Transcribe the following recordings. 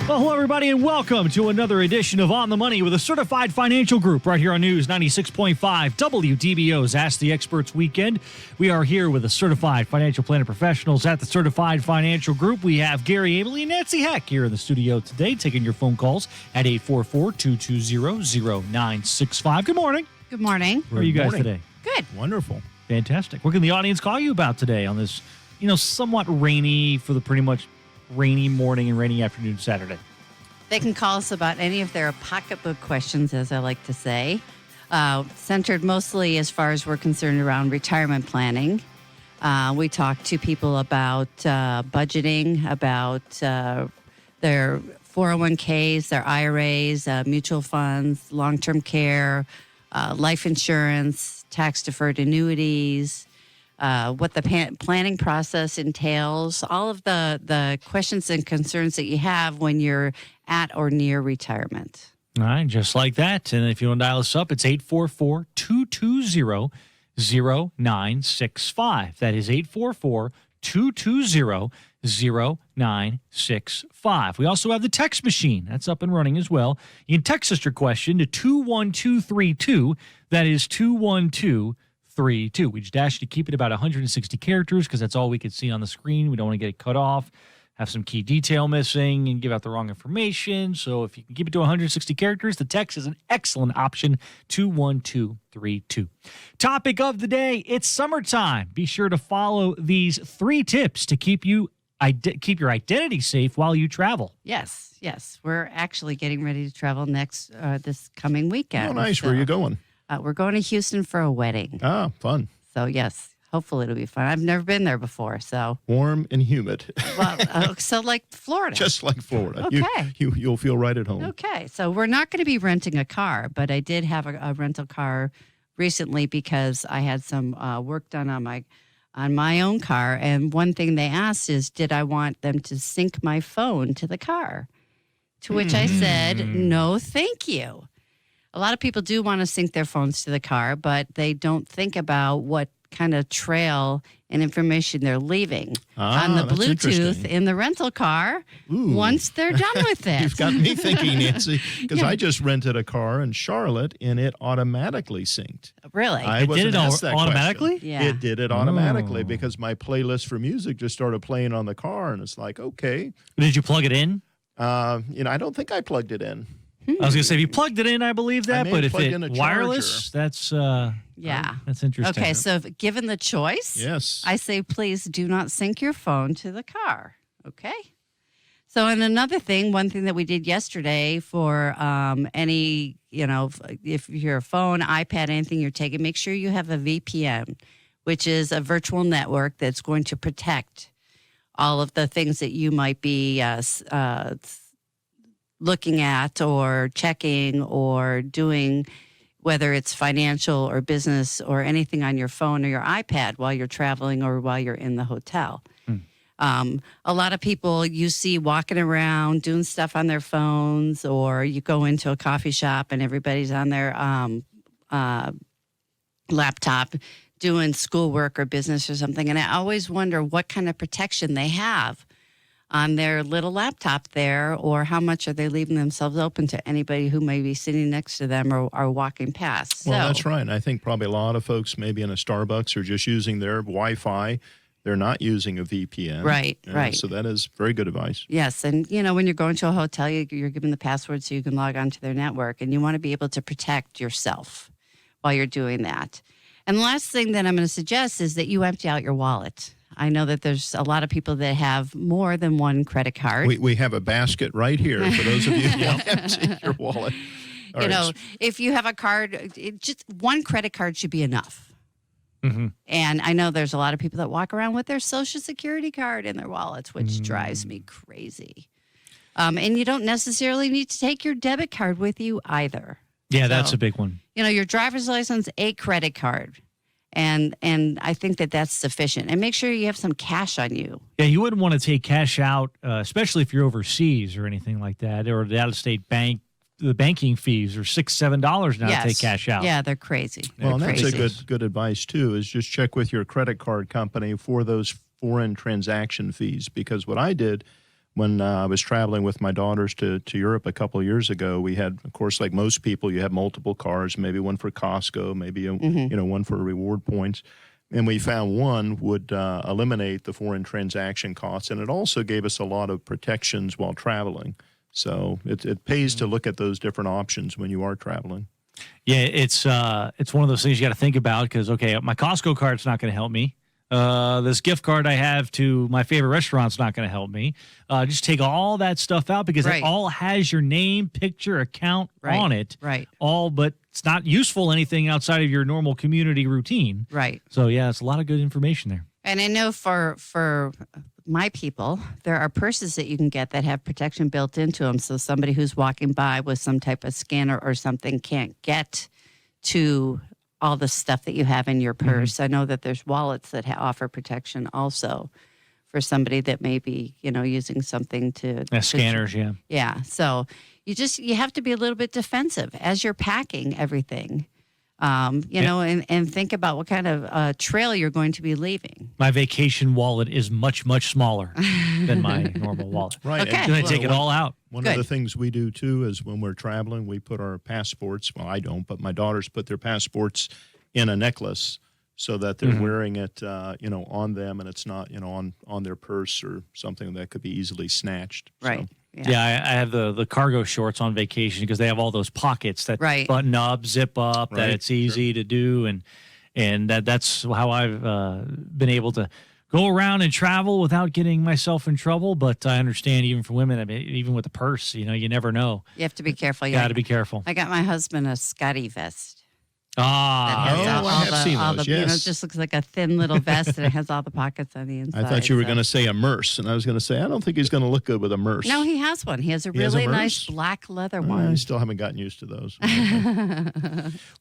Well, hello, everybody, and welcome to another edition of On the Money with a Certified Financial Group right here on News 96.5 WDBO's Ask the Experts Weekend. We are here with the Certified Financial Planner professionals at the Certified Financial Group. We have Gary Abley and Nancy Heck here in the studio today, taking your phone calls at 844-220-0965. Good morning. Good morning. How are you guys today? Good. Wonderful. Fantastic. What can the audience call you about today on this, somewhat rainy for the pretty much rainy morning and rainy afternoon Saturday? They can call us about any of their pocketbook questions, as I like to say, centered mostly as far as we're concerned around retirement planning. We talk to people about budgeting, about their 401ks, their IRAs, mutual funds, long-term care, life insurance, tax-deferred annuities, what the planning process entails, all of the questions and concerns that you have when you're at or near retirement. All right, just like that. And if you want to dial us up, it's 844-220-0965. That is 844-220-0965. We also have the text machine. That's up and running as well. You can text us your question to 21232. That is 21232. We just ask you to keep it about 160 characters because that's all we can see on the screen. We don't want to get it cut off, have some key detail missing, and give out the wrong information. So if you can keep it to 160 characters, the text is an excellent option, 21232. Topic of the day, it's summertime. Be sure to follow these 3 tips to keep your identity safe while you travel. Yes. We're actually getting ready to travel this coming weekend. Oh, nice. So, where are you going? we're going to Houston for a wedding. Ah, fun. So, yes, hopefully it'll be fun. I've never been there before, so. Warm and humid. Well, so like Florida. Just like Florida. Okay. You'll feel right at home. Okay, so we're not going to be renting a car, but I did have a rental car recently because I had some work done on my own car, and one thing they asked is, did I want them to sync my phone to the car? To which I said, no, thank you. A lot of people do want to sync their phones to the car, but they don't think about what kind of trail and information they're leaving on the Bluetooth in the rental car once they're done with it. You've got me thinking, Nancy, because I just rented a car in Charlotte, and it automatically synced. Really? I wasn't asked that automatically? question. Yeah. It did it automatically because my playlist for music just started playing on the car, and it's like, okay. Did you plug it in? I don't think I plugged it in. I was going to say, if you plugged it in, I believe that, but if in a it's wireless, that's that's interesting. Okay, so given the choice, yes, I say please do not sync your phone to the car. Okay. So, and another thing, one thing that we did yesterday for any, if your phone, iPad, anything you're taking, make sure you have a VPN, which is a virtual network that's going to protect all of the things that you might be looking at or checking or doing, whether it's financial or business or anything on your phone or your iPad while you're traveling or while you're in the hotel. A lot of people you see walking around doing stuff on their phones, or you go into a coffee shop and everybody's on their laptop doing schoolwork or business or something. And I always wonder what kind of protection they have on their little laptop there, or how much are they leaving themselves open to anybody who may be sitting next to them or are walking past. Well, that's right. And I think probably a lot of folks maybe in a Starbucks are just using their Wi-Fi. They're not using a VPN. Right. So that is very good advice. Yes. And, when you're going to a hotel, you're given the password so you can log on to their network, and you want to be able to protect yourself while you're doing that. And the last thing that I'm going to suggest is that you empty out your wallet. I know that there's a lot of people that have more than one credit card. We have a basket right here for those of you who want to empty your wallet. If you have a card, just one credit card should be enough. Mm-hmm. And I know there's a lot of people that walk around with their Social Security card in their wallets, which drives me crazy. And you don't necessarily need to take your debit card with you either. Yeah, that's a big one. Your driver's license, a credit card. And I think that's sufficient. And make sure you have some cash on you. Yeah, you wouldn't want to take cash out, especially if you're overseas or anything like that, or the out-of-state bank the banking fees are $6-7 now to take cash out. Yeah, they're crazy. Well, and that's crazy. a good advice too. Is just check with your credit card company for those foreign transaction fees. Because what I did when I was traveling with my daughters to Europe a couple of years ago, we had, of course, like most people, you have multiple cards, maybe one for Costco, maybe one for reward points. And we found one would eliminate the foreign transaction costs, and it also gave us a lot of protections while traveling. So it pays to look at those different options when you are traveling. Yeah, it's one of those things you got to think about because, okay, my Costco card's not going to help me. This gift card I have to my favorite restaurant's not going to help me. Just take all that stuff out because it all has your name, picture, account on it. Right. All, but it's not useful anything outside of your normal community routine. Right. So yeah, it's a lot of good information there. And I know for my people, there are purses that you can get that have protection built into them. So somebody who's walking by with some type of scanner or something can't get to all the stuff that you have in your purse. I know that there's wallets that offer protection also for somebody that may be, using something to scanners. Yeah. So you have to be a little bit defensive as you're packing everything. And think about what kind of trail you're going to be leaving. My vacation wallet is much, much smaller than my normal wallet. Right. Okay. I'm going to take it all out. One of the things we do, too, is when we're traveling, we put our passports, well, I don't, but my daughters put their passports in a necklace so that they're wearing it, on them, and it's not, on their purse or something that could be easily snatched. Right. So. Yeah, I have the cargo shorts on vacation because they have all those pockets that button up, zip up, that it's easy to do, and that's how I've been able to go around and travel without getting myself in trouble. But I understand even for women, I mean, even with the purse, you never know. You have to be careful. You got to be careful. I got my husband a Scotty vest. I have seen those, yes. It just looks like a thin little vest, and it has all the pockets on the inside. I thought you were going to say a merce, and I was going to say, I don't think he's going to look good with a merce. No, he has one. He has a really nice black leather one. I still haven't gotten used to those.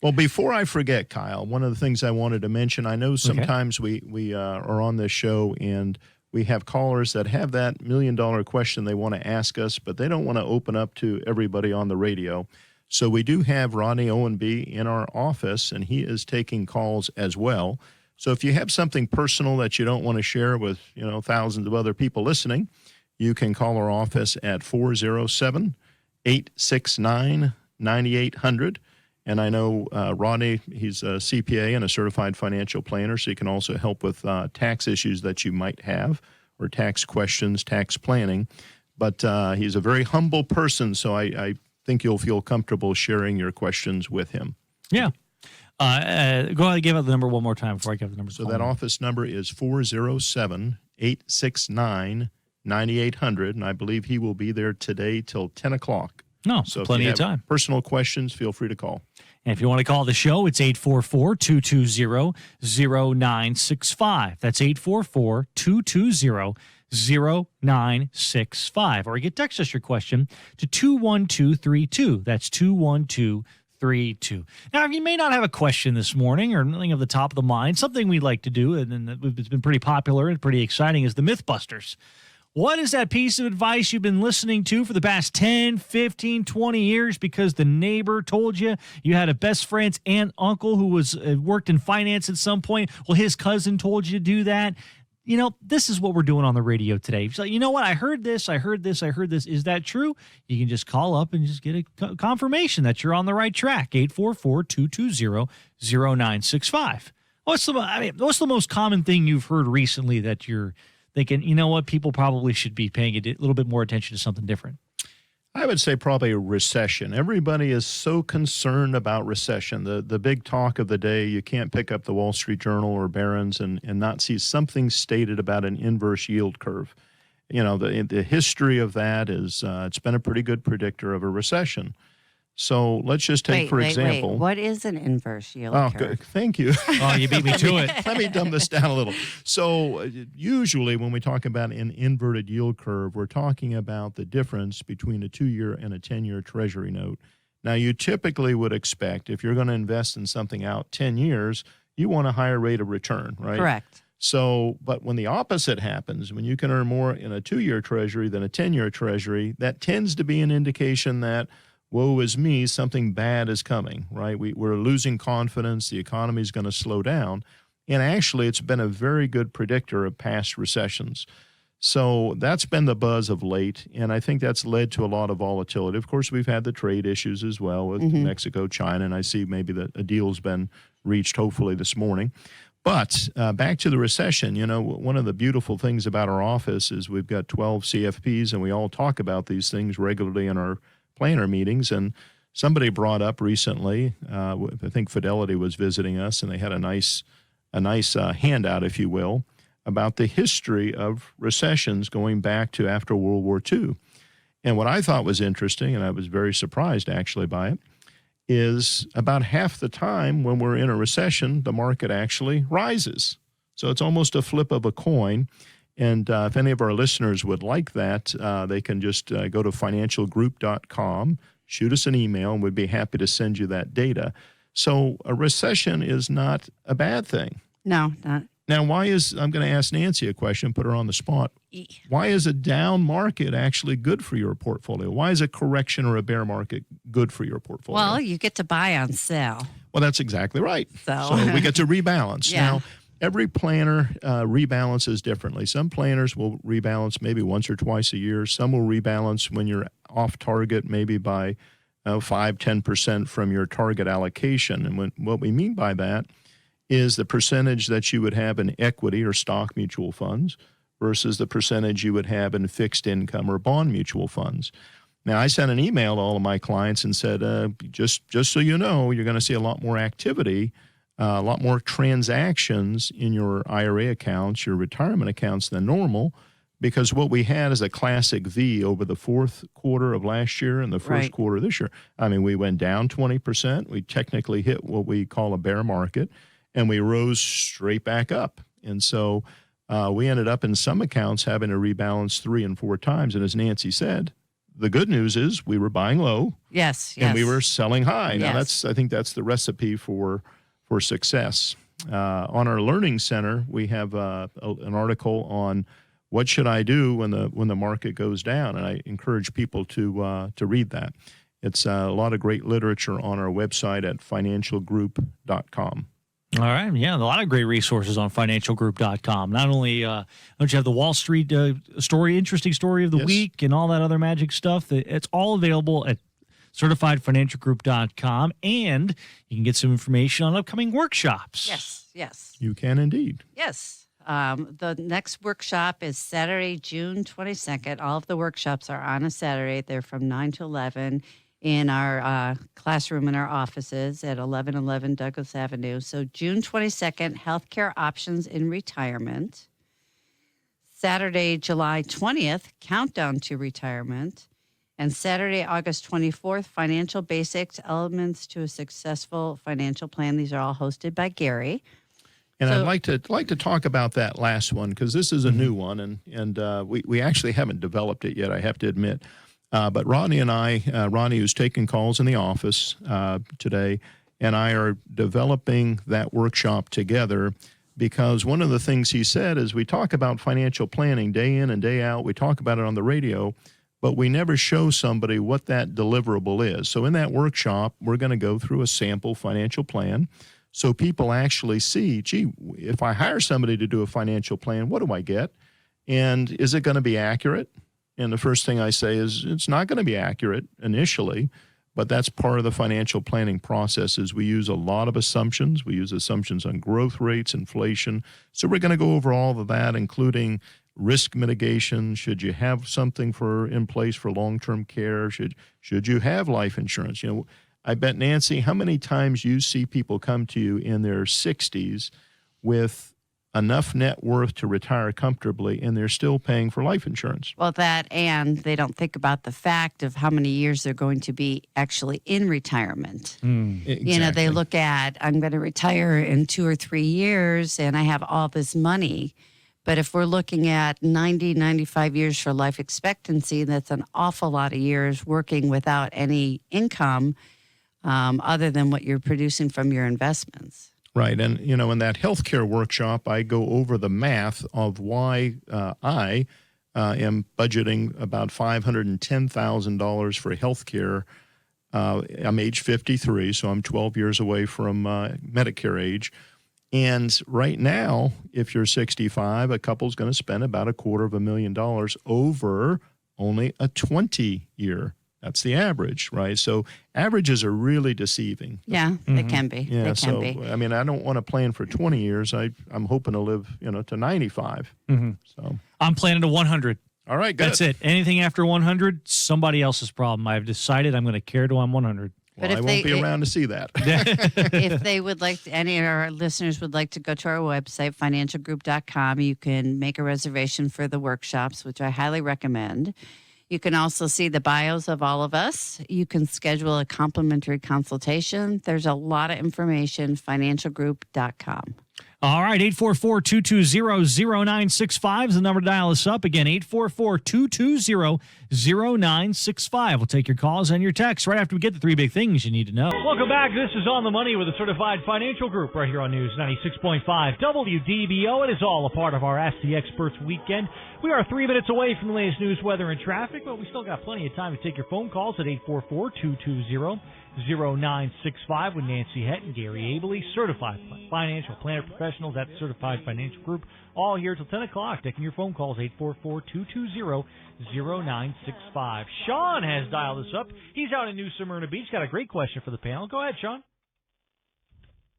Well, before I forget, Kyle, one of the things I wanted to mention, I know sometimes we are on this show, and we have callers that have that $1 million question they want to ask us, but they don't want to open up to everybody on the radio. So we do have Rodney Owenby in our office, and he is taking calls as well. So if you have something personal that you don't want to share with, thousands of other people listening, you can call our office at 407-869-9800. And I know Rodney, he's a CPA and a certified financial planner, so he can also help with tax issues that you might have or tax questions, tax planning. But he's a very humble person, so I think you'll feel comfortable sharing your questions with him. Yeah. Go ahead and give out the number one more time before I give the number. So that office number is 407-869-9800, and I believe he will be there today till 10 o'clock. No, so plenty if of you time. have personal questions, feel free to call. And if you want to call the show, it's 844-220-0965. That's 844-220-0965. Or you can text us your question to 21232. That's 21232. Now, you may not have a question this morning or nothing of the top of the mind. Something we like to do, and it's been pretty popular and pretty exciting, is the Mythbusters. What is that piece of advice you've been listening to for the past 10, 15, 20 years because the neighbor told you had a best friend's aunt, uncle who was worked in finance at some point? Well, his cousin told you to do that. This is what we're doing on the radio today. So, you know what? I heard this. Is that true? You can just call up and just get a confirmation that you're on the right track. 844-220-0965. What's the most common thing you've heard recently that you're thinking, you know what, people probably should be paying a little bit more attention to something different? I would say probably a recession. Everybody is so concerned about recession. The big talk of the day, you can't pick up the Wall Street Journal or Barron's and not see something stated about an inverse yield curve. The history of that is it's been a pretty good predictor of a recession. So let's just take, for example. What is an inverse yield curve? Good. Thank you. Oh, you beat me to it. Let me dumb this down a little. So usually when we talk about an inverted yield curve, we're talking about the difference between a 2-year and a 10-year Treasury note. Now, you typically would expect if you're going to invest in something out 10 years, you want a higher rate of return, right? Correct. So, but when the opposite happens, when you can earn more in a 2-year Treasury than a 10-year Treasury, that tends to be an indication that, woe is me, something bad is coming, right? We're losing confidence. The economy is going to slow down. And actually, it's been a very good predictor of past recessions. So that's been the buzz of late, and I think that's led to a lot of volatility. Of course, we've had the trade issues as well with Mexico, China, and I see maybe a deal's been reached hopefully this morning. But back to the recession, one of the beautiful things about our office is we've got 12 CFPs, and we all talk about these things regularly in our planner meetings. And somebody brought up recently, I think Fidelity was visiting us, and they had a nice handout, if you will, about the history of recessions going back to after World War II. And what I thought was interesting, and I was very surprised actually by it, is about half the time when we're in a recession, the market actually rises. So it's almost a flip of a coin. And if any of our listeners would like that, they can just go to financialgroup.com, shoot us an email, and we'd be happy to send you that data. So a recession is not a bad thing. No, not. Now, I'm going to ask Nancy a question, put her on the spot. Why is a down market actually good for your portfolio? Why is a correction or a bear market good for your portfolio? Well, you get to buy on sale. Well, that's exactly right. So we get to rebalance. Yeah. Now, every planner rebalances differently. Some planners will rebalance maybe once or twice a year. Some will rebalance when you're off target, maybe by 5-10% from your target allocation. And what we mean by that is the percentage that you would have in equity or stock mutual funds versus the percentage you would have in fixed income or bond mutual funds. Now, I sent an email to all of my clients and said, just so you know, you're going to see a lot more activity, a lot more transactions in your IRA accounts, your retirement accounts than normal, because what we had is a classic V over the fourth quarter of last year and the first quarter of this year. I mean, we went down 20%. We technically hit what we call a bear market, and we rose straight back up. And so we ended up in some accounts having to rebalance 3 and 4 times. And as Nancy said, the good news is we were buying low. Yes. And we were selling high. Yes. Now, I think that's the recipe for success. On our Learning Center, we have an article on what should I do when the market goes down, and I encourage people to read that. It's a lot of great literature on our website at financialgroup.com. All right. Yeah, a lot of great resources on financialgroup.com. Not only don't you have the Wall Street interesting story of the week and all that other magic stuff, it's all available at certifiedfinancialgroup.com, and you can get some information on upcoming workshops. Yes. You can indeed. Yes. The next workshop is Saturday, June 22nd. All of the workshops are on a Saturday. They're from 9 to 11 in our classroom in our offices at 1111 Douglas Avenue. So June 22nd, Healthcare Options in Retirement. Saturday, July 20th, Countdown to Retirement. And Saturday, August 24th, Financial Basics, Elements to a Successful Financial Plan. These are all hosted by Gary. And I'd like to talk about that last one because this is a new one, and we actually haven't developed it yet, I have to admit. But Rodney and I, Rodney, who's taking calls in the office today, and I are developing that workshop together because one of the things he said is we talk about financial planning day in and day out. We talk about it on the radio, but we never show somebody what that deliverable is. So in that workshop, we're going to go through a sample financial plan so people actually see, gee, if I hire somebody to do a financial plan, what do I get? And is it going to be accurate? And the first thing I say is it's not going to be accurate initially, but that's part of the financial planning process is we use a lot of assumptions. We use assumptions on growth rates, inflation. So we're going to go over all of that, including risk mitigation. Should you have something in place for long-term care? Should you have life insurance? I bet, Nancy, how many times you see people come to you in their 60s with enough net worth to retire comfortably, and they're still paying for life insurance. Well, that, and they don't think about the fact of how many years they're going to be actually in retirement. Exactly. They look at, I'm going to retire in 2 or 3 years, and I have all this money. But if we're looking at 90, 95 years for life expectancy, that's an awful lot of years working without any income other than what you're producing from your investments. Right. And, in that healthcare workshop, I go over the math of why I am budgeting about $510,000 for healthcare I'm age 53, so I'm 12 years away from Medicare age. And right now, if you're 65, a couple's going to spend about $250,000 over only a 20-year. That's the average, right? So averages are really deceiving. Yeah, they can be. Yeah, they can so be. I mean, I don't want to plan for 20 years. I'm hoping to live, to 95. So I'm planning to 100. all right, good. That's it. Anything after 100, somebody else's problem. I've decided I'm going to care till I'm 100. Well, But if I won't be around to see that. If they would like to, any of our listeners would like to go to our website, financialgroup.com, you can make a reservation for the workshops, which I highly recommend. You can also see the bios of all of us. You can schedule a complimentary consultation. There's a lot of information, financialgroup.com. All right, 844-220-0965 is the number to dial us up. Again, 844-220-0965. We'll take your calls and your texts right after we get the three big things you need to know. Welcome back. This is On the Money with a Certified Financial Group right here on News 96.5 WDBO. It is all a part of our Ask the Experts weekend. We are 3 minutes away from the latest news, weather, and traffic, but we still got plenty of time to take your phone calls at 844-220-0965 with Nancy Hett and Gary Abley, certified financial planner professionals at Certified Financial Group, all here till 10 o'clock. Taking your phone calls, 844-220-0965. Sean has dialed us up. He's out in New Smyrna Beach. Got a great question for the panel. Go ahead, Sean.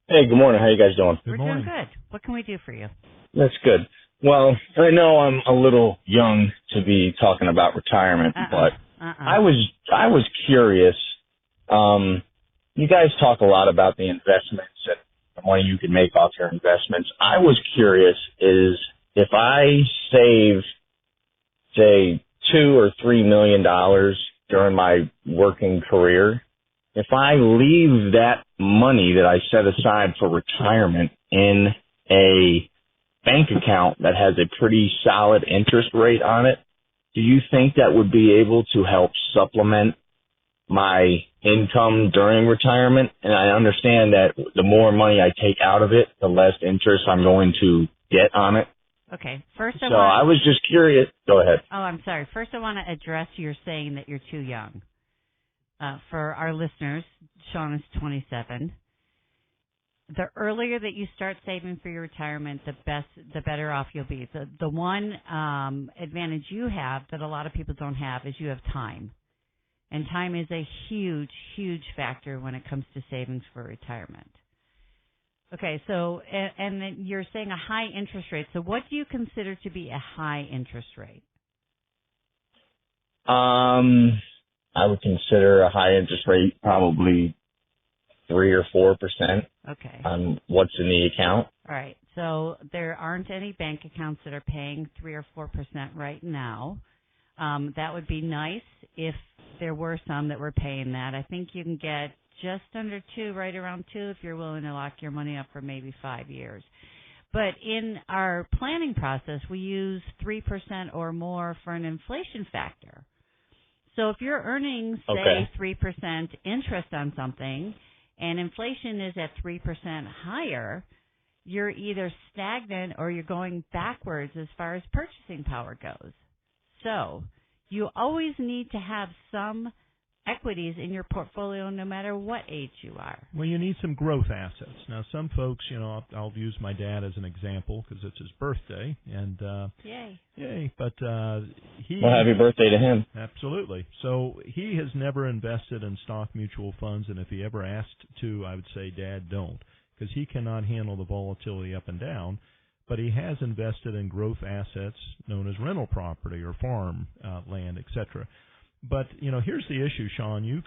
Hey, good morning. How you guys doing? We're doing good. What can we do for you? That's good. Well, I know I'm a little young to be talking about retirement, but I was curious. You guys talk a lot about the investments and the money you can make off your investments. I was curious is if I save, say, $2 or $3 million during my working career, if I leave that money that I set aside for retirement in a bank account that has a pretty solid interest rate on it, do you think that would be able to help supplement my income during retirement? And I understand that the more money I take out of it, the less interest I'm going to get on it. Okay. I was just curious. Go ahead. Oh, I'm sorry. First, I want to address your saying that you're too young. For our listeners, Sean is 27. The earlier that you start saving for your retirement, the better off you'll be. The one advantage you have that a lot of people don't have is you have time. And time is a huge, huge factor when it comes to savings for retirement. Okay, so, and then you're saying a high interest rate. So what do you consider to be a high interest rate? I would consider a high interest rate probably 3 or 4%. Okay. On what's in the account. All right. So there aren't any bank accounts that are paying 3 or 4% right now. That would be nice if there were some that were paying that. I think you can get just under 2, right around 2, if you're willing to lock your money up for maybe 5 years. But in our planning process, we use 3% or more for an inflation factor. So if you're earning, say, 3% interest on something, and inflation is at 3% higher, you're either stagnant or you're going backwards as far as purchasing power goes. So you always need to have some equities in your portfolio no matter what age you are. Well, you need some growth assets. Now, some folks, I'll use my dad as an example because it's his birthday. And Yay. But he... Well, happy birthday to him. Absolutely. So he has never invested in stock mutual funds, and if he ever asked to, I would say, Dad, don't, because he cannot handle the volatility up and down. But he has invested in growth assets known as rental property or farm land, etc. But, here's the issue, Sean. You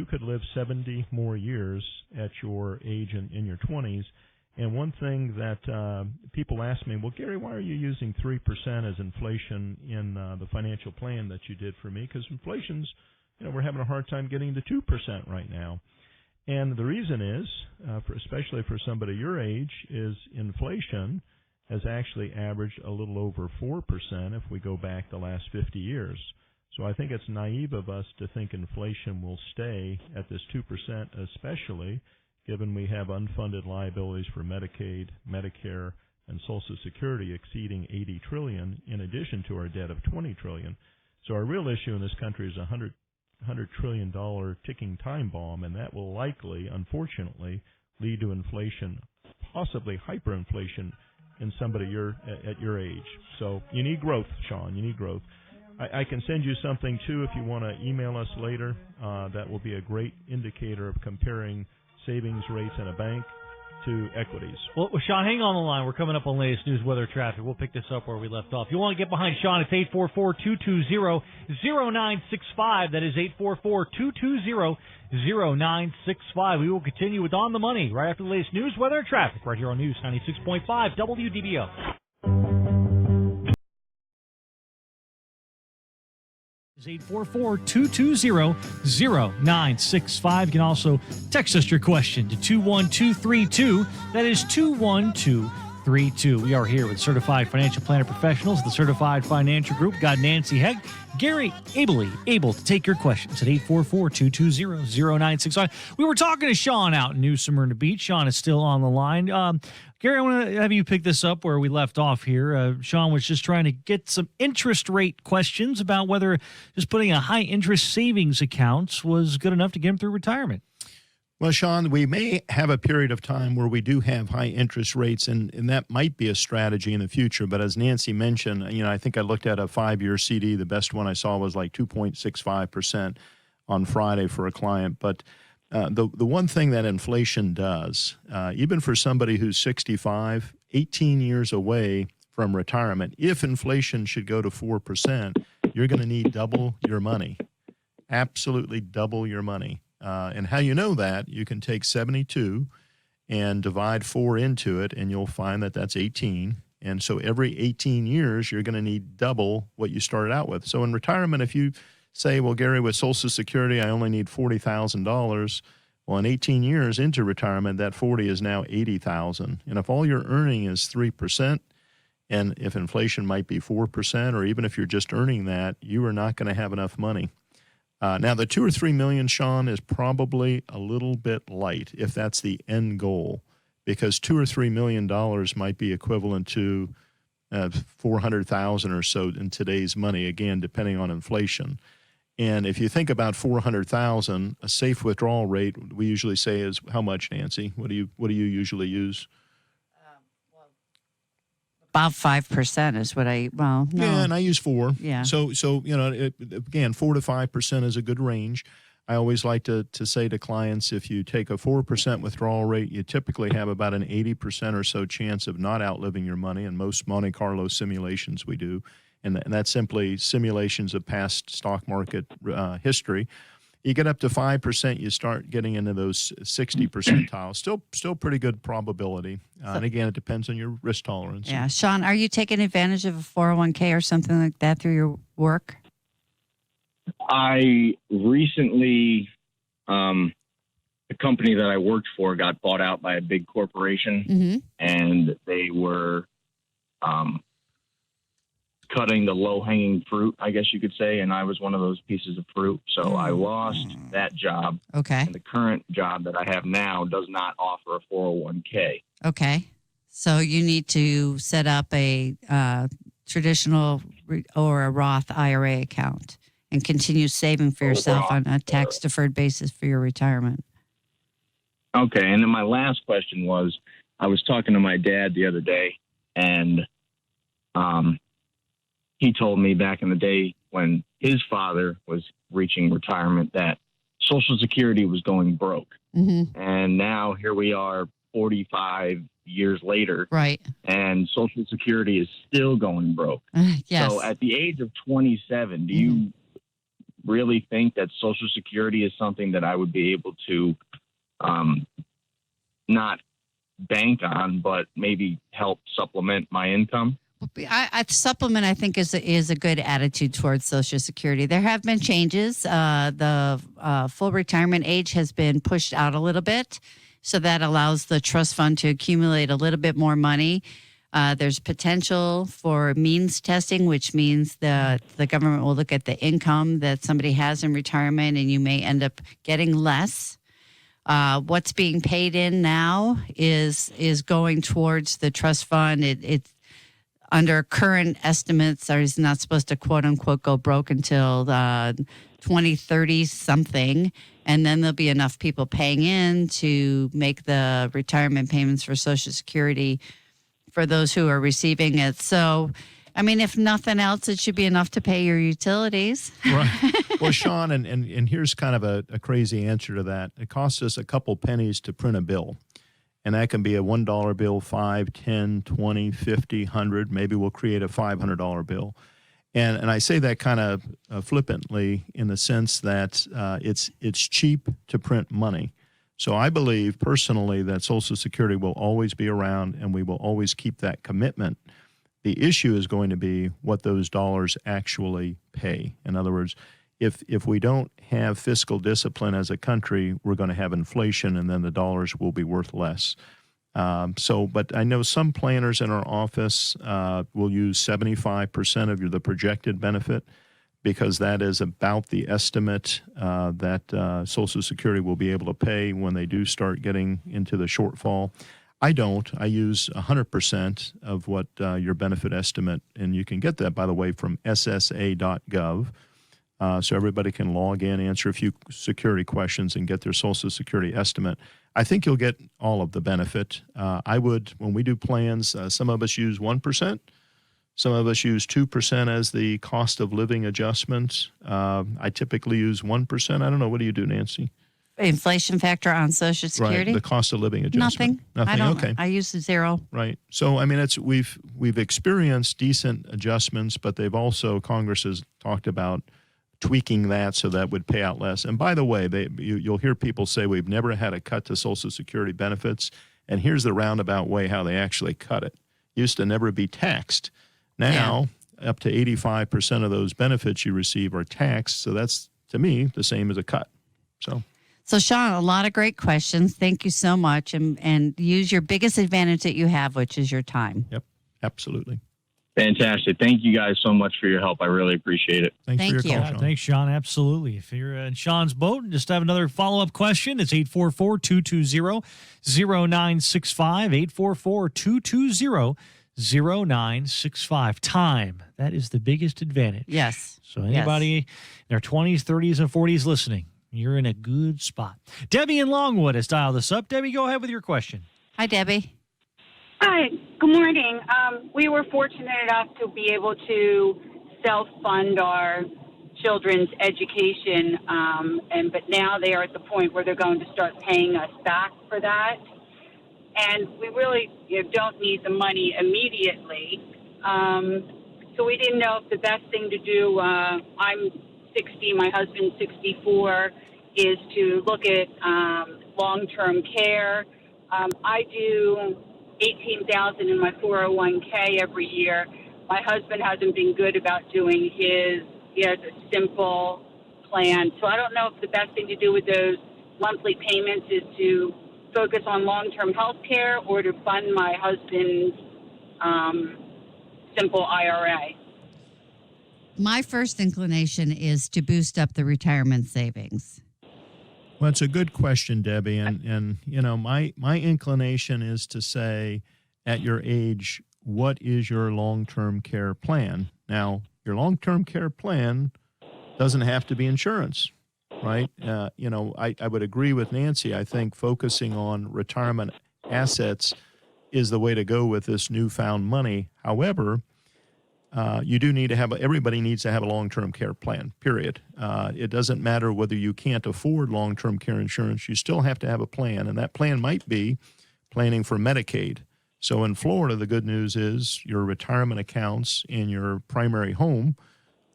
could live 70 more years at your age in your 20s. And one thing that people ask me, well, Gary, why are you using 3% as inflation in the financial plan that you did for me? Because inflation's, we're having a hard time getting to 2% right now. And the reason is, especially for somebody your age, is inflation has actually averaged a little over 4% if we go back the last 50 years. So I think it's naive of us to think inflation will stay at this 2%, especially given we have unfunded liabilities for Medicaid, Medicare, and Social Security exceeding $80 trillion in addition to our debt of $20 trillion. So our real issue in this country is $100 trillion ticking time bomb, and that will likely, unfortunately, lead to inflation, possibly hyperinflation, in somebody at your age. So you need growth, Sean. You need growth. I can send you something, too, if you want to email us later. That will be a great indicator of comparing savings rates in a bank to equities. Well, Sean, hang on the line. We're coming up on latest news, weather, traffic. We'll pick this up where we left off. You want to get behind Sean, it's 844-220-0965. That is 844-220-0965. We will continue with On the Money right after the latest news, weather, and traffic right here on News 96.5 WDBO. Is 844-220-0965. You can also text us your question to 21232. That is 21232. We are here with certified financial planner professionals, the Certified Financial Group. Got Nancy Hegg, Gary able to take your questions at 844-220-0965. We were talking to Sean out in New Smyrna Beach. Sean is still on the line. Gary, I want to have you pick this up where we left off here. Sean was just trying to get some interest rate questions about whether just putting a high interest savings account was good enough to get him through retirement. Well, Sean, we may have a period of time where we do have high interest rates, and that might be a strategy in the future. But as Nancy mentioned, I think I looked at a 5-year CD. The best one I saw was like 2.65% on Friday for a client. But the one thing that inflation does, even for somebody who's 65, 18 years away from retirement, if inflation should go to 4%, you're going to need double your money, absolutely double your money. And how you know that, you can take 72 and divide 4 into it, and you'll find that that's 18. And so every 18 years, you're going to need double what you started out with. So in retirement, if you say, well, Gary, with Social Security, I only need $40,000. Well, in 18 years into retirement, that 40 is now 80,000. And if all you're earning is 3%, and if inflation might be 4%, or even if you're just earning that, you are not going to have enough money. Now, the $2 or $3 million, Sean, is probably a little bit light if that's the end goal, because $2 or $3 million might be equivalent to $400,000 or so in today's money, again, depending on inflation. And if you think about $400,000, a safe withdrawal rate we usually say is how much, Nancy? What do you usually use? About 5% is what no. Yeah, and I use 4. Yeah. So again, 4 to 5% is a good range. I always like to say to clients, if you take a 4% withdrawal rate, you typically have about an 80% or so chance of not outliving your money in most Monte Carlo simulations we do. And that's simply simulations of past stock market history. You get up to 5%, you start getting into those 60 percentiles. Still pretty good probability. And again, it depends on your risk tolerance. Yeah. Sean, are you taking advantage of a 401k or something like that through your work? I recently, the company that I worked for got bought out by a big corporation, and they were cutting the low-hanging fruit, I guess you could say, and I was one of those pieces of fruit. So I lost that job. Okay. And the current job that I have now does not offer a 401k. Okay. So you need to set up a traditional or a Roth IRA account and continue saving for yourself on a tax-deferred basis for your retirement. Okay. And then my last question was, I was talking to my dad the other day, and he told me back in the day when his father was reaching retirement that Social Security was going broke. And now here we are 45 years later. Right. And Social Security is still going broke. Yes. So at the age of 27, do you really think that Social Security is something that I would be able to not bank on, but maybe help supplement my income? Supplement, I think, is a good attitude towards Social Security. There have been changes. The full retirement age has been pushed out a little bit, so that allows the trust fund to accumulate a little bit more money. There's potential for means testing, which means the government will look at the income that somebody has in retirement, and you may end up getting less. What's being paid in now is going towards the trust fund. under current estimates, is not supposed to quote unquote go broke until 2030 something. And then there'll be enough people paying in to make the retirement payments for Social Security for those who are receiving it. So, I mean, if nothing else, it should be enough to pay your utilities. Right. Well, Sean, and here's kind of a crazy answer to that. It costs us a couple pennies to print a bill. And that can be a $1 bill, 5, 10, 20, 50, 100. Maybe we'll create a $500 bill. And I say that kind of flippantly in the sense that it's cheap to print money. So I believe personally that Social Security will always be around and we will always keep that commitment. The issue is going to be what those dollars actually pay. In other words, if we don't have fiscal discipline as a country, we're going to have inflation and then the dollars will be worth less. But I know some planners in our office will use 75% of the projected benefit because that is about the estimate that Social Security will be able to pay when they do start getting into the shortfall. I don't. I use 100% of what your benefit estimate, and you can get that, by the way, from ssa.gov. So everybody can log in, answer a few security questions, and get their Social Security estimate. I think you'll get all of the benefit. I would, when we do plans, some of us use 1%. Some of us use 2% as the cost of living adjustment. I typically use 1%. I don't know. What do you do, Nancy? Inflation factor on Social Security? Right, the cost of living adjustment. Nothing. I don't. Okay. I use zero. Right. So, I mean, we've experienced decent adjustments, but they've also, Congress has talked about tweaking that so that would pay out less. And by the way, you'll hear people say we've never had a cut to Social Security benefits, and here's the roundabout way how they actually cut it. Used to never be taxed. Now, up to 85% of those benefits you receive are taxed, so that's, to me, the same as a cut. So, Sean, a lot of great questions. Thank you so much, and use your biggest advantage that you have, which is your time. Yep, absolutely. Fantastic. Thank you guys so much for your help. I really appreciate it. Thanks Thank for your you. call, Sean. Thanks, Sean. Absolutely. If you're in Sean's boat and just have another follow-up question, it's 844-220-0965, 844-220-0965. Time. That is the biggest advantage. Yes. So anybody in their 20s, 30s, and 40s listening, you're in a good spot. Debbie in Longwood has dialed us up. Debbie, go ahead with your question. Hi, Debbie. Hi, good morning. We were fortunate enough to be able to self-fund our children's education, but now they are at the point where they're going to start paying us back for that. And we really don't need the money immediately. So we didn't know if the best thing to do, I'm 60, my husband's 64, is to look at long-term care. I do $18,000 in my 401k every year. My husband hasn't been good about doing his. He has a simple plan. So I don't know if the best thing to do with those monthly payments is to focus on long-term health care or to fund my husband's simple IRA. My first inclination is to boost up the retirement savings. Well, it's a good question, Debbie, and my inclination is to say, at your age, what is your long-term care plan? Now, your long-term care plan doesn't have to be insurance, right? I would agree with Nancy. I think focusing on retirement assets is the way to go with this newfound money. However, you do need to everybody needs to have a long-term care plan, period. It doesn't matter whether you can't afford long-term care insurance. You still have to have a plan, and that plan might be planning for Medicaid. So in Florida, the good news is your retirement accounts in your primary home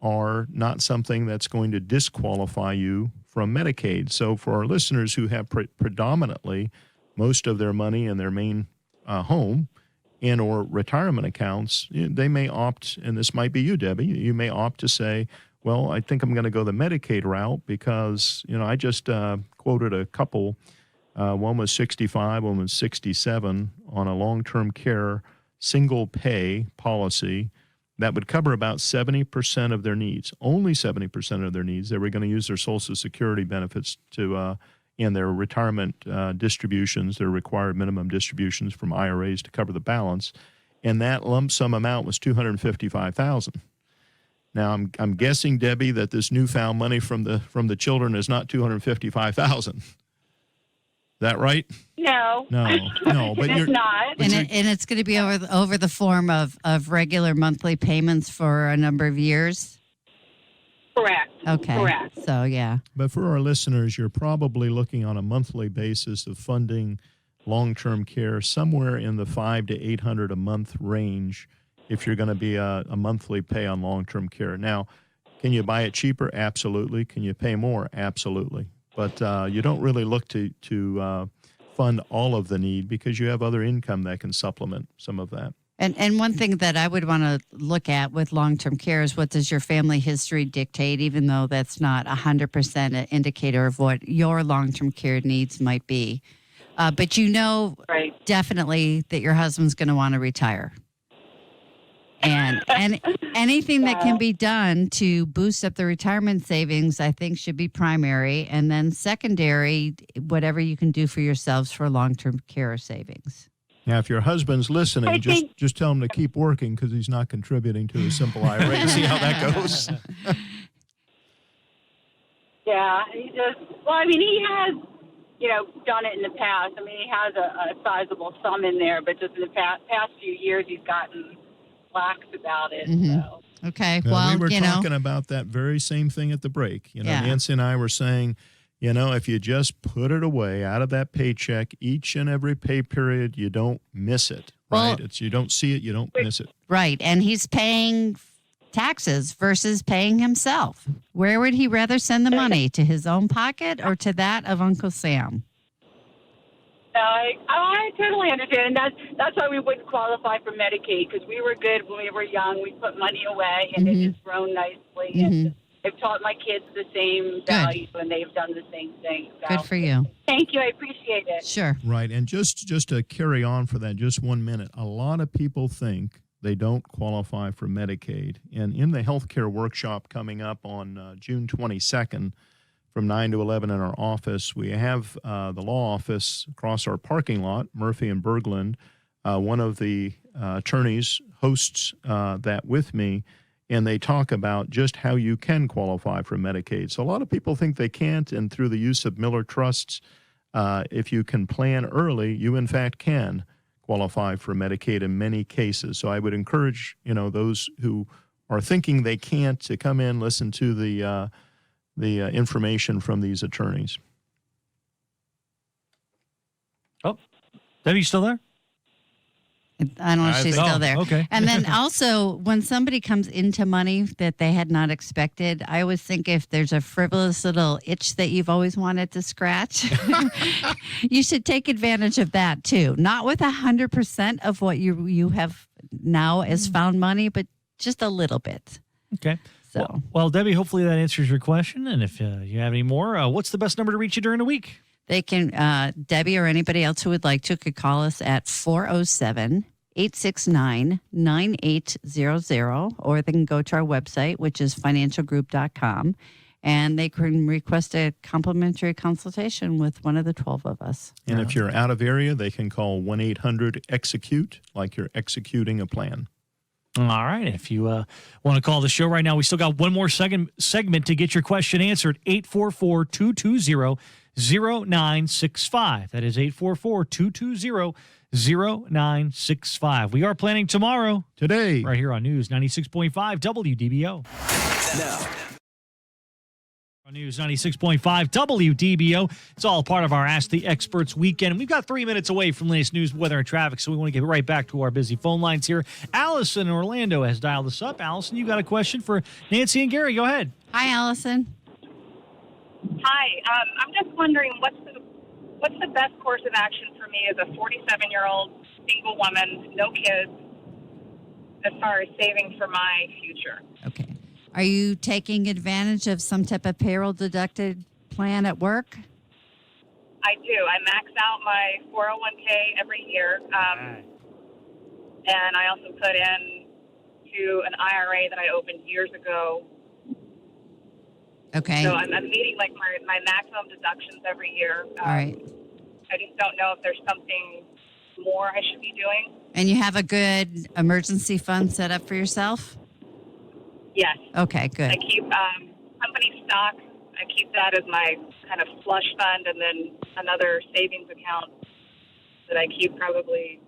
are not something that's going to disqualify you from Medicaid. So for our listeners who have predominantly most of their money in their main home, and or retirement accounts, they may opt, and this might be you, Debbie, you may opt to say, well, I think I'm going to go the Medicaid route because, I just quoted a couple, one was 65, one was 67, on a long-term care single pay policy that would cover about 70% of their needs, only 70% of their needs. They were going to use their Social Security benefits to and their retirement distributions, their required minimum distributions from IRAs to cover the balance. and that lump sum amount was $255,000. Now I'm guessing, Debbie, that this newfound money from the children is not $255,000. Is that right? No. No, but it's not. And it's going to be over the form of regular monthly payments for a number of years? Correct. Okay. Correct. So, yeah. But for our listeners, you're probably looking on a monthly basis of funding long-term care somewhere in the $500 to $800 a month range if you're going to be a monthly pay on long-term care. Now, can you buy it cheaper? Absolutely. Can you pay more? Absolutely. But you don't really look to fund all of the need because you have other income that can supplement some of that. And one thing that I would want to look at with long-term care is what does your family history dictate, even though that's not 100% an indicator of what your long-term care needs might be. But Right. definitely that your husband's going to want to retire. And anything that can be done to boost up the retirement savings, I think, should be primary. And then secondary, whatever you can do for yourselves for long-term care savings. Now, if your husband's listening, just tell him to keep working because he's not contributing to a simple IRA. See how that goes? Yeah, he has, done it in the past. I mean, he has a sizable sum in there, but just in the past few years, he's gotten lax about it. Mm-hmm. So. Okay, we were talking about that very same thing at the break. Nancy and I were saying, if you just put it away out of that paycheck each and every pay period, you don't miss it, right? Well, You don't see it, you don't miss it. Right, and he's paying taxes versus paying himself. Where would he rather send the money? To his own pocket or to that of Uncle Sam? I totally understand, and that's why we wouldn't qualify for Medicaid, because we were good when we were young. We put money away, and it's grown nicely, and I've taught my kids the same value, and they've done the same thing. So. Good for you. Thank you. I appreciate it. Sure. Right, and just to carry on for that just 1 minute, a lot of people think they don't qualify for Medicaid. And in the healthcare workshop coming up on June 22nd from 9 to 11 in our office, we have the law office across our parking lot, Murphy and Berglund. One of the attorneys hosts that with me, and they talk about just how you can qualify for Medicaid. So a lot of people think they can't, and through the use of Miller Trusts, if you can plan early, you in fact can qualify for Medicaid in many cases. So I would encourage, those who are thinking they can't to come in, listen to the information from these attorneys. Oh, Debbie, you still there? I don't know if she's still there. Okay. And then also, when somebody comes into money that they had not expected, I always think if there's a frivolous little itch that you've always wanted to scratch, you should take advantage of that too. Not with 100% of what you have now as found money, but just a little bit. Okay. So, well, Debbie, hopefully that answers your question. And if you have any more, what's the best number to reach you during the week? they can, Debbie or anybody else who would like to could call us at 407-869-9800, or they can go to our website, which is financialgroup.com, and they can request a complimentary consultation with one of the 12 of us. And if you're out of area, they can call 1-800-EXECUTE, like you're executing a plan. All right. If you want to call the show right now, we still got one more segment to get your question answered. 844-220-0965. That is 844-220-0965. We are planning tomorrow. Today. Right here on News 96.5 WDBO. Now. On News 96.5 WDBO. It's all part of our Ask the Experts weekend. We've got 3 minutes away from latest news, weather, and traffic, so we want to get right back to our busy phone lines here. Allison in Orlando has dialed us up. Allison, you got a question for Nancy and Gary. Go ahead. Hi, Allison. Hi. I'm just wondering what's the best course of action for me as a 47-year-old single woman, no kids, as far as saving for my future. Okay. Are you taking advantage of some type of payroll deducted plan at work? I do. I max out my 401k every year, and I also put in to an IRA that I opened years ago. Okay. So I'm meeting like my maximum deductions every year. All right. I just don't know if there's something more I should be doing. And you have a good emergency fund set up for yourself? Yes. Okay, good. I keep company stock. I keep that as my kind of flush fund, and then another savings account that I keep probably,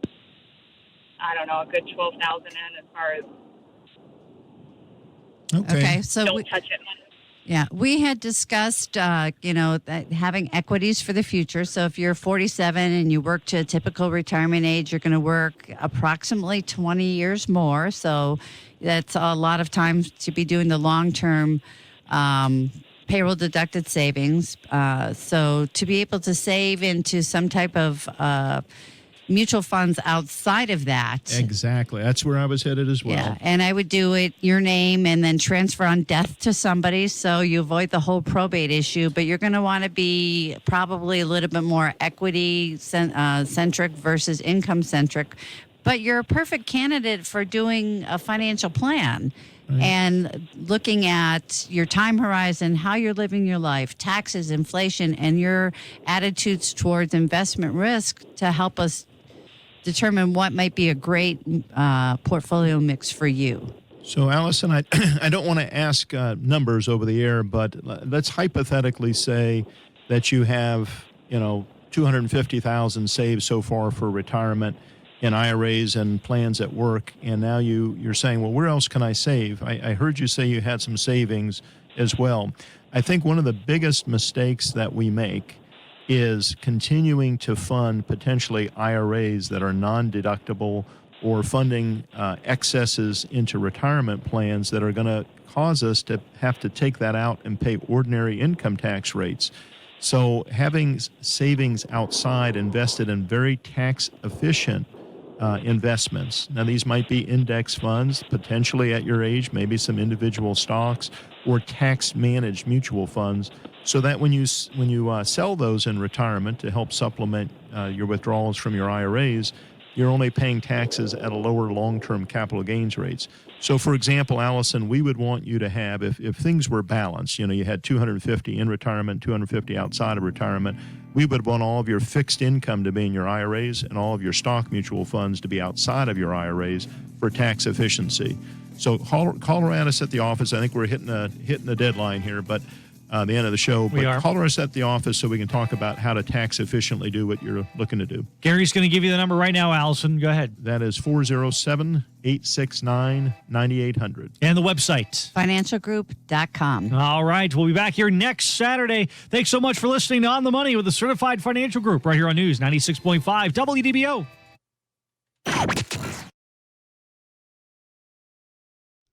I don't know, a good $12,000 in as far as Okay, so don't touch it. yeah, we had discussed, that having equities for the future. So if you're 47 and you work to a typical retirement age, you're going to work approximately 20 years more. So that's a lot of time to be doing the long-term payroll deducted savings. So to be able to save into some type of mutual funds outside of that. Exactly. That's where I was headed as well. Yeah, and I would do it your name and then transfer on death to somebody, so you avoid the whole probate issue. But you're going to want to be probably a little bit more equity centric versus income centric. But you're a perfect candidate for doing a financial plan. And looking at your time horizon, how you're living your life, taxes, inflation, and your attitudes towards investment risk to help us determine what might be a great portfolio mix for you. So, Allison, I don't want to ask numbers over the air, but let's hypothetically say that you have, $250,000 saved so far for retirement in IRAs and plans at work, and now you're saying, well, where else can I save? I heard you say you had some savings as well. I think one of the biggest mistakes that we make is continuing to fund potentially IRAs that are non-deductible or funding excesses into retirement plans that are going to cause us to have to take that out and pay ordinary income tax rates. So having savings outside invested in very tax-efficient investments. Now, these might be index funds, potentially at your age, maybe some individual stocks or tax-managed mutual funds, so that when you sell those in retirement to help supplement your withdrawals from your IRAs, you're only paying taxes at a lower long-term capital gains rates. So, for example, Allison, we would want you to have, if things were balanced, you had 250 in retirement, 250 outside of retirement, we would want all of your fixed income to be in your IRAs and all of your stock mutual funds to be outside of your IRAs for tax efficiency. So call us at the office. I think we're hitting a deadline here, but the end of the show. But call us at the office so we can talk about how to tax efficiently do what you're looking to do. Gary's going to give you the number right now, Allison. Go ahead. That is 407-869-9800. And the website? Financialgroup.com. All right. We'll be back here next Saturday. Thanks so much for listening to On the Money with the Certified Financial Group right here on News 96.5 WDBO.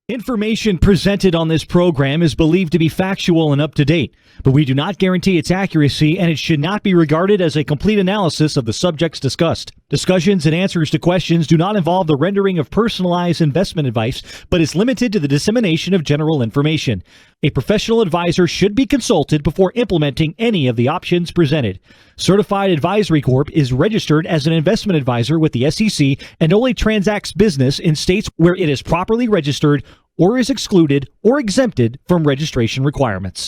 Information presented on this program is believed to be factual and up to date, but we do not guarantee its accuracy, and it should not be regarded as a complete analysis of the subjects discussed. Discussions and answers to questions do not involve the rendering of personalized investment advice, but is limited to the dissemination of general information. A professional advisor should be consulted before implementing any of the options presented. Certified Advisory Corp is registered as an investment advisor with the SEC and only transacts business in states where it is properly registered or is excluded or exempted from registration requirements.